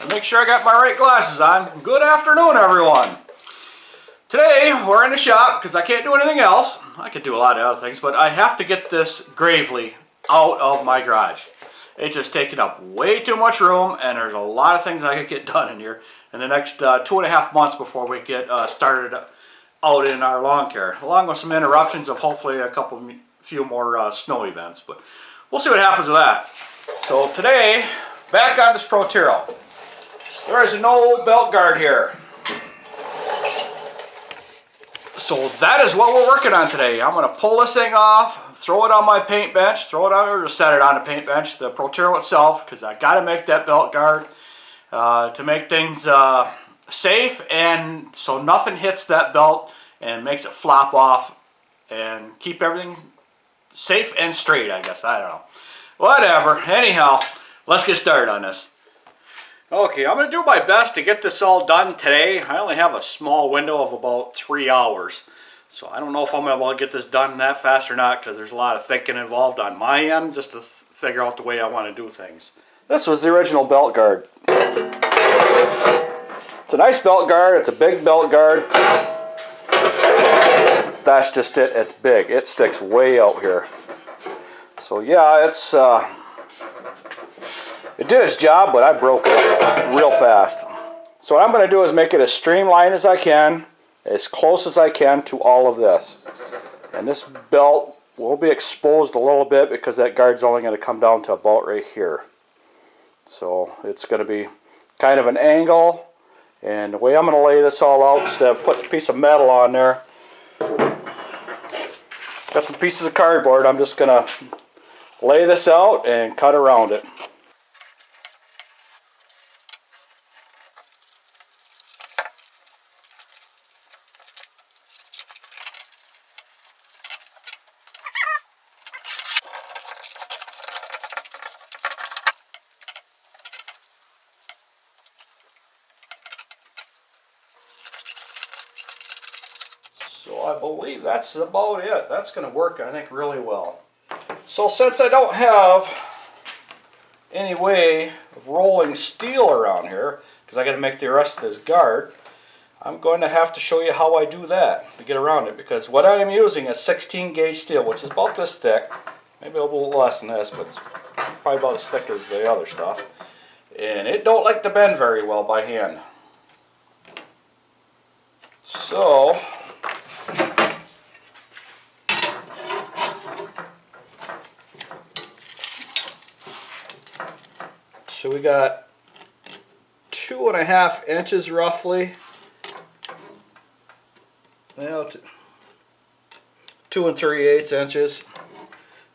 Make sure I got my right glasses on. Good afternoon, everyone. Today, we're in the shop because I can't do anything else. I could do a lot of other things, but I have to get this Gravely out of my garage. It's just taking up way too much room, and there's a lot of things I could get done in here in the next 2.5 months before we get started out in our lawn care, along with some interruptions of hopefully a few more snow events, but we'll see what happens with that. So today, back on this Protero. There is no belt guard here. So that is what we're working on today. I'm going to pull this thing off, throw it on my paint bench, throw it on, or just set it on the paint bench, the Protero itself, because I got to make that belt guard to make things safe, and so nothing hits that belt and makes it flop off, and keep everything safe and straight, I guess. I don't know. Whatever. Anyhow, let's get started on this. Okay, I'm going to do my best to get this all done today. I only have a small window of about 3 hours. So I don't know if I'm going to be able to get this done that fast or not, because there's a lot of thinking involved on my end just to figure out the way I want to do things. This was the original belt guard. It's a nice belt guard. It's a big belt guard. That's just it. It's big. It sticks way out here. So yeah, it's... It did its job, but I broke it real fast. So what I'm going to do is make it as streamlined as I can, as close as I can to all of this. And this belt will be exposed a little bit because that guard's only going to come down to about right here. So it's going to be kind of an angle. And the way I'm going to lay this all out, instead of putting a piece of metal on there, got some pieces of cardboard. I'm just going to lay this out and cut around it. So I believe that's about it. That's going to work, I think, really well. So since I don't have any way of rolling steel around here, because I got to make the rest of this guard, I'm going to have to show you how I do that to get around it. Because what I am using is 16 gauge steel, which is about this thick. Maybe a little less than this, but it's probably about as thick as the other stuff. And it don't like to bend very well by hand. So we got 2.5 inches roughly. Well, 2 3/8 inches. So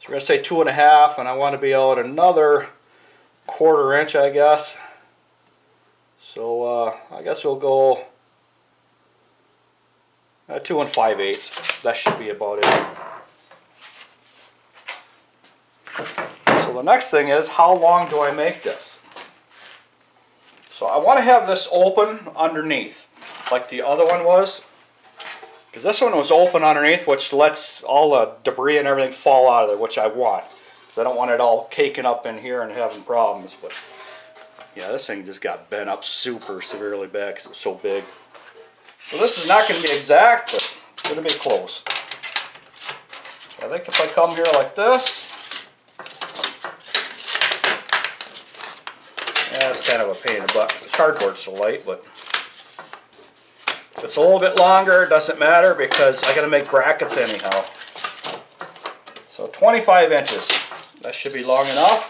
we're going to say 2.5, and I want to be out another 1/4 inch, I guess. So I guess we'll go 2 5/8. That should be about it. So the next thing is, how long do I make this? So I want to have this open underneath, like the other one was. Because this one was open underneath, which lets all the debris and everything fall out of there, which I want. Because I don't want it all caking up in here and having problems. But yeah, this thing just got bent up super severely bad because it was so big. So this is not going to be exact, but it's going to be close. I think if I come here like this, yeah, it's kind of a pain in the butt because the cardboard's so light, but if it's a little bit longer, it doesn't matter because I got to make brackets anyhow. So 25 inches. That should be long enough.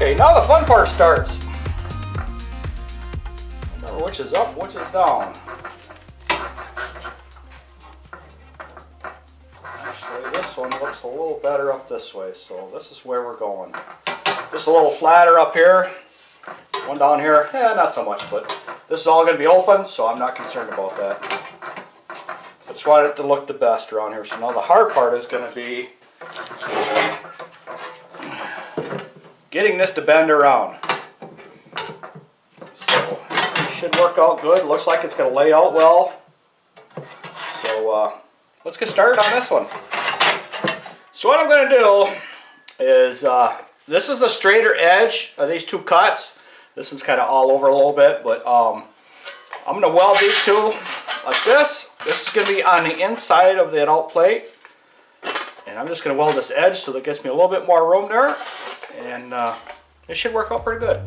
Okay, now the fun part starts. Remember which is up, which is down. Actually, this one looks a little better up this way, so this is where we're going. Just a little flatter up here. One down here, not so much, but this is all going to be open, so I'm not concerned about that. I just want it to look the best around here. So now the hard part is going to be getting this to bend around. So it should work out good. Looks like it's going to lay out well. So let's get started on this one. So what I'm going to do is, this is the straighter edge of these two cuts. This one's kind of all over a little bit, but I'm going to weld these two like this. This is going to be on the inside of the adult plate. And I'm just going to weld this edge so that gets me a little bit more room there. And it should work out pretty good.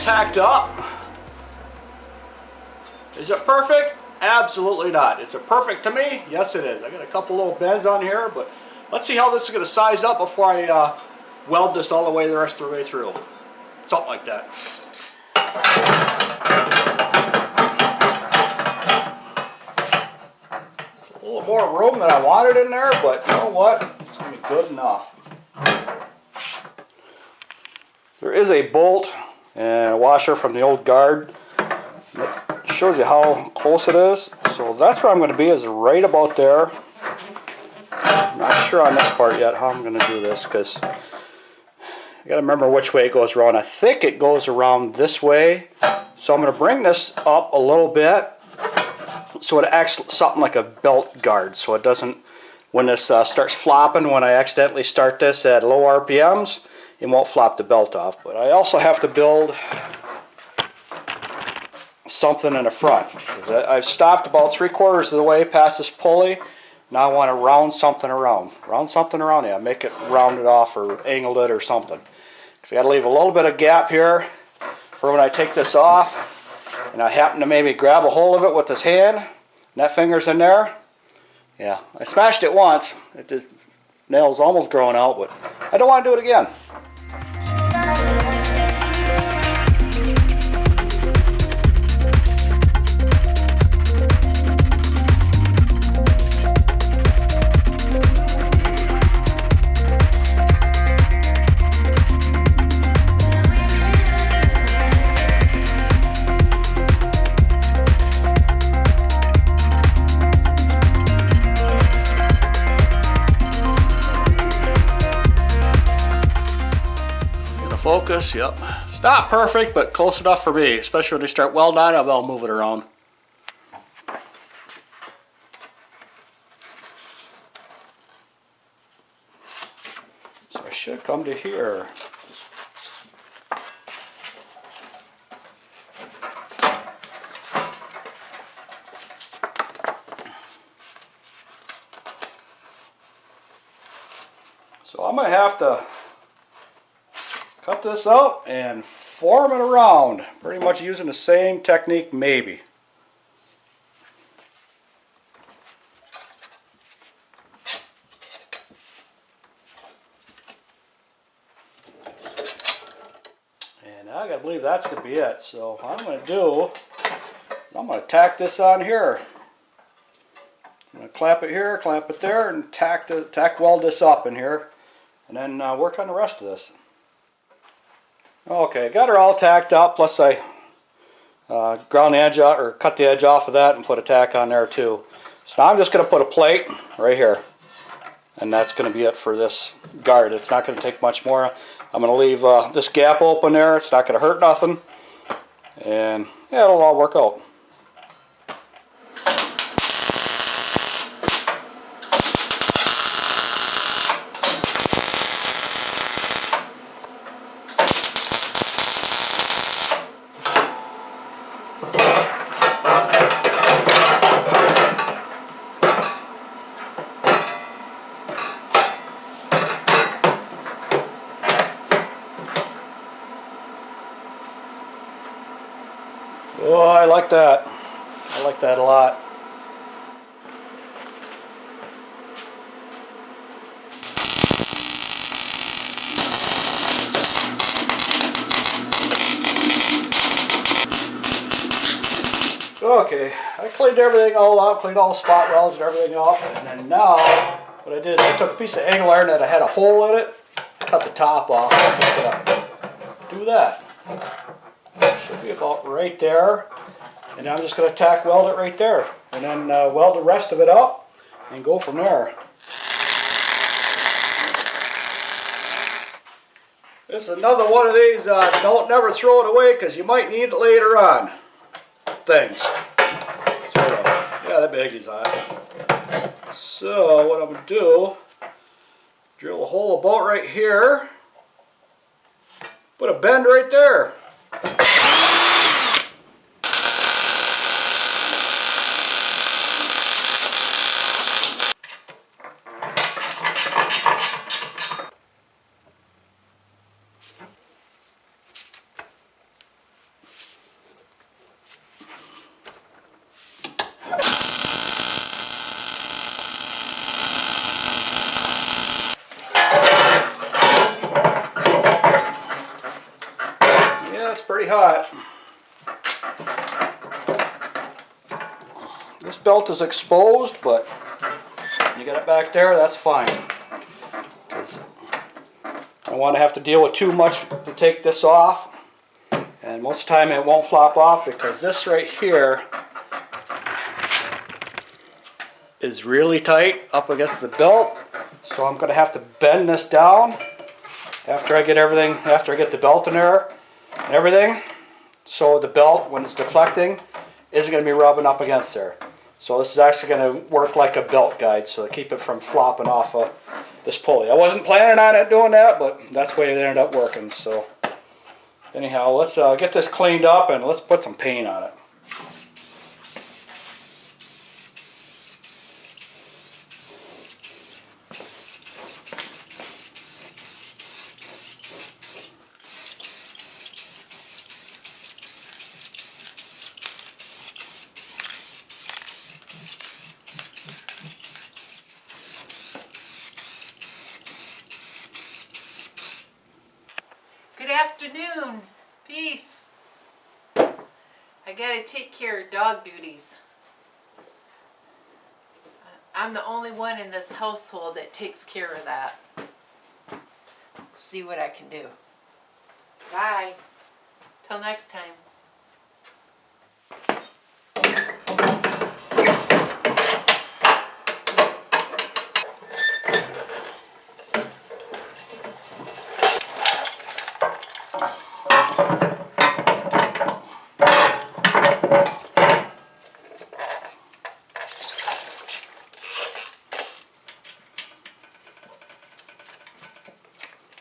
Tacked up. Is it perfect? Absolutely not. Is it perfect to me? Yes it is. I got a couple little bends on here, but let's see how this is going to size up before I weld this all the way the rest of the way through. Something like that. It's a little more room than I wanted in there, but you know what? It's going to be good enough. There is a bolt and a washer from the old guard. It shows you how close it is. So that's where I'm going to be, is right about there. I'm not sure on this part yet how I'm going to do this, because I got to remember which way it goes around. I think it goes around this way. So I'm going to bring this up a little bit so it acts something like a belt guard, so it doesn't, when this starts flopping, when I accidentally start this at low RPMs, it won't flop the belt off. But I also have to build something in the front. I've stopped about 3/4 of the way past this pulley. Now I want to round something around. Round something around, yeah. Make it rounded off or angled it or something. Because I got to leave a little bit of gap here for when I take this off. And I happen to maybe grab a hold of it with this hand. And that finger's in there. Yeah, I smashed it once. It just, nail's almost growing out, but I don't want to do it again. Focus, yep. It's not perfect, but close enough for me, especially when they start welding on it, I'll move it around. So I should come to here. So I'm going to have to cut this out and form it around, pretty much using the same technique maybe. And I gotta believe that's gonna be it. So what I'm gonna do, I'm gonna tack this on here. I'm gonna clamp it here, clamp it there, and tack weld this up in here, and then work on the rest of this. Okay, got her all tacked up, plus I ground the edge out, or cut the edge off of that and put a tack on there too. So now I'm just going to put a plate right here, and that's going to be it for this guard. It's not going to take much more. I'm going to leave this gap open there. It's not going to hurt nothing, and yeah, it'll all work out. Oh, I like that. I like that a lot. Okay, I cleaned everything all up, cleaned all the spot welds and everything off, and then now what I did is I took a piece of angle iron that I had a hole in it, cut the top off, do that. Should be about right there, and I'm just going to tack weld it right there, and then weld the rest of it up and go from there. This is another one of these don't never throw it away because you might need it later on things. Yeah, that baggie's hot. So what I'm going to do, drill a hole about right here, put a bend right there. It's pretty hot. This belt is exposed, but you got it back there, that's fine. Because I don't want to have to deal with too much to take this off. And most of the time it won't flop off because this right here is really tight up against the belt. So I'm going to have to bend this down after I get the belt in there and everything, so the belt, when it's deflecting, isn't going to be rubbing up against there. So this is actually going to work like a belt guide, so to keep it from flopping off of this pulley. I wasn't planning on it doing that, but that's the way it ended up working. So anyhow, let's get this cleaned up and let's put some paint on it. Good afternoon. Peace. I gotta take care of dog duties. I'm the only one in this household that takes care of that. See what I can do. Bye. Till next time.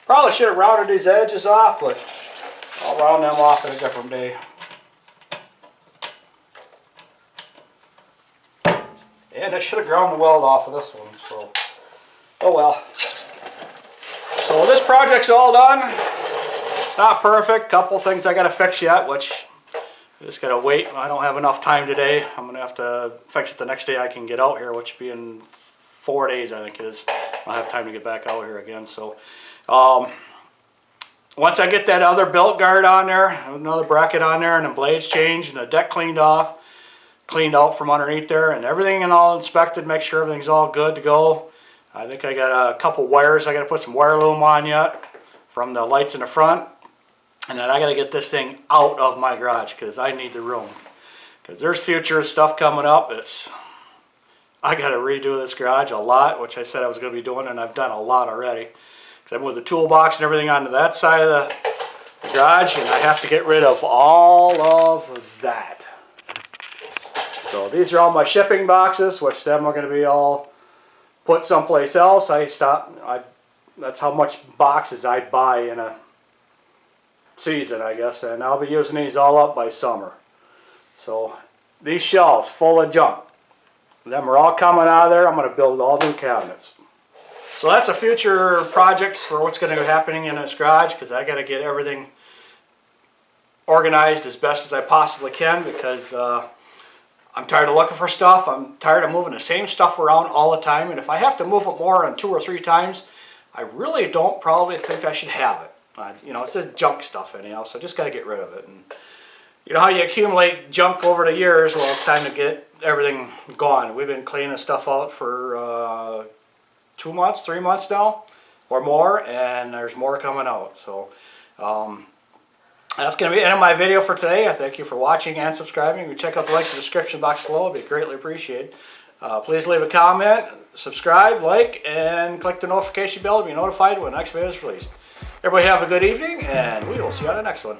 Probably should have rounded these edges off, but I'll round them off at a different day. And I should have ground the weld off of this one, so oh well. So this project's all done. It's not perfect. Couple things I gotta fix yet, which I just gotta wait. I don't have enough time today. I'm gonna have to fix it the next day I can get out here, which will be in 4 days, I think it is. I'll have time to get back out here again. So once I get that other belt guard on there, another bracket on there, and the blades changed and the deck cleaned off, cleaned out from underneath there, and everything and all inspected, make sure everything's all good to go. I think I got a couple wires I got to put some wire loom on yet from the lights in the front. And then I got to get this thing out of my garage because I need the room. Because there's future stuff coming up. I got to redo this garage a lot, which I said I was going to be doing, and I've done a lot already. Because I moved the toolbox and everything onto that side of the garage, and I have to get rid of all of that. So these are all my shipping boxes, which them are going to be all put someplace else. That's how much boxes I buy in a season, I guess, and I'll be using these all up by summer. So these shelves full of junk. Them are all coming out of there. I'm going to build all new cabinets. So that's a future projects for what's going to be happening in this garage, because I got to get everything organized as best as I possibly can, because I'm tired of looking for stuff. I'm tired of moving the same stuff around all the time, and if I have to move it more than 2 or 3 times, I really don't probably think I should have it. You know, it's just junk stuff anyhow, so I just got to get rid of it. And you know how you accumulate junk over the years? Well, it's time to get everything gone. We've been cleaning stuff out for 2 months, 3 months now, or more, and there's more coming out. So that's going to be the end of my video for today. I thank you for watching and subscribing. You check out the links in the description box below. It'd be greatly appreciated. Please leave a comment, subscribe, like, and click the notification bell to be notified when the next video is released. Everybody have a good evening, and we will see you on the next one.